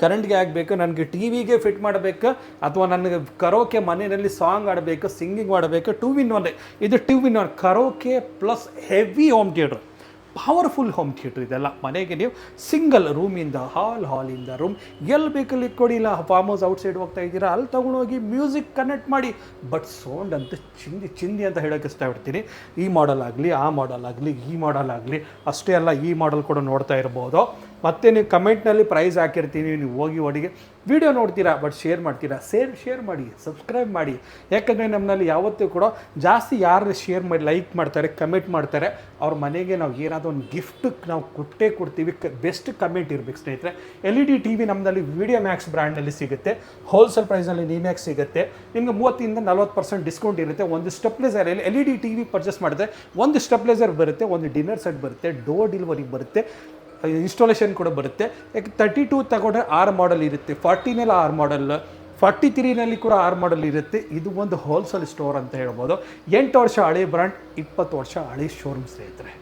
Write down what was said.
ಕರೆಂಟ್ಗೆ ಆಗಬೇಕು, ನನಗೆ ಟಿ ವಿಗೆ ಫಿಟ್ ಮಾಡಬೇಕು, ಅಥವಾ ನನಗೆ ಕರೋಕೆ ಮನೆಯಲ್ಲಿ ಸಾಂಗ್ ಆಡಬೇಕು, ಸಿಂಗಿಂಗ್ ಮಾಡಬೇಕು. 2-in-1 ಇದು 2-in-1 karaoke plus heavy home theatre, powerful home theatre ಇದೆಲ್ಲ. ಮನೆಗೆ ನೀವು ಸಿಂಗಲ್ ರೂಮಿಂದ ಹಾಲಿಂದ ರೂಮ್ ಎಲ್ಲಿ ಬೇಕಲ್ಲಿ ಇಟ್ಕೊಡಿ. ಇಲ್ಲ ಫಾರ್ಮ್ ಹೌಸ್ ಔಟ್ಸೈಡ್ ಹೋಗ್ತಾ ಇದ್ದೀರಾ, ಅಲ್ಲಿ ತೊಗೊಂಡೋಗಿ ಮ್ಯೂಸಿಕ್ ಕನೆಕ್ಟ್ ಮಾಡಿ. ಬಟ್ ಸೌಂಡ್ ಅಂತ ಚಿಂದಿ ಅಂತ ಹೇಳೋಕ್ಕೆ ಇಷ್ಟಪಡ್ತೀನಿ. ಈ ಮಾಡಲ್ ಆಗಲಿ, ಆ ಮಾಡಲ್ ಆಗಲಿ, ಈ ಮಾಡಲ್ ಆಗಲಿ, ಅಷ್ಟೇ ಅಲ್ಲ ಈ ಮಾಡಲ್ ಕೂಡ ನೋಡ್ತಾ ಇರ್ಬೋದು. ಮತ್ತು ನೀವು ಕಮೆಂಟ್ನಲ್ಲಿ ಪ್ರೈಸ್ ಹಾಕಿರ್ತೀನಿ, ನೀವು ಹೋಗಿ ಒಟ್ಟಿಗೆ ವಿಡಿಯೋ ನೋಡ್ತೀರಾ, ಬಟ್ ಶೇರ್ ಮಾಡ್ತೀರಾ. ಶೇರ್ ಮಾಡಿ, ಸಬ್ಸ್ಕ್ರೈಬ್ ಮಾಡಿ. ಯಾಕಂದರೆ ನಮ್ಮಲ್ಲಿ ಯಾವತ್ತೂ ಕೂಡ ಜಾಸ್ತಿ ಯಾರು ಶೇರ್ ಮಾಡಿ ಲೈಕ್ ಮಾಡ್ತಾರೆ, ಕಮೆಂಟ್ ಮಾಡ್ತಾರೆ, ಅವ್ರ ಮನೆಗೆ ನಾವು ಏನಾದರೂ ಒಂದು ಗಿಫ್ಟ್ ನಾವು ಕೊಡ್ತೀವಿ. ಬೆಸ್ಟ್ ಕಮೆಂಟ್ ಇರಬೇಕು ಸ್ನೇಹಿತರೆ. LED TV ನಮ್ಮಲ್ಲಿ ವಿಡಿಯೋ ಮ್ಯಾಕ್ಸ್ ಬ್ರ್ಯಾಂಡಲ್ಲಿ ಸಿಗುತ್ತೆ. ಹೋಲ್ಸೇಲ್ ಪ್ರೈಸ್ನಲ್ಲಿ ನಿಮ್ಯಾಕ್ಸ್ ಸಿಗುತ್ತೆ. ನಿಮಗೆ 30% ಡಿಸ್ಕೌಂಟ್ ಇರುತ್ತೆ. ಒಂದು ಸ್ಟೆಪ್ಲೈಸರಲ್ಲಿ LED TV ಪರ್ಚೇಸ್ ಮಾಡಿದ್ರೆ ಒಂದು ಸ್ಟೆಪ್ಲೈಸರ್ ಬರುತ್ತೆ, ಒಂದು ಡಿನ್ನರ್ ಸೆಟ್ ಬರುತ್ತೆ, ಡೋರ್ ಡೆಲಿವರಿ ಬರುತ್ತೆ, ಇನ್ಸ್ಟಾಲೇಷನ್ ಕೂಡ ಬರುತ್ತೆ. ಯಾಕೆ 32 ತಗೊಂಡ್ರೆ 6 ಮಾಡಲ್ ಇರುತ್ತೆ, 40ನಲ್ಲಿ 6 ಮಾಡಲ್, 43ನಲ್ಲಿ ಕೂಡ 6 ಮಾಡಲ್ ಇರುತ್ತೆ. ಇದು ಒಂದು ಹೋಲ್ಸೇಲ್ ಸ್ಟೋರ್ ಅಂತ ಹೇಳ್ಬೋದು. 8 ವರ್ಷ ಹಳೆ ಬ್ರ್ಯಾಂಡ್, 20 ವರ್ಷ ಹಳೆ ಶೋರೂಮ್ ಸ್ನೇಹಿತರೆ.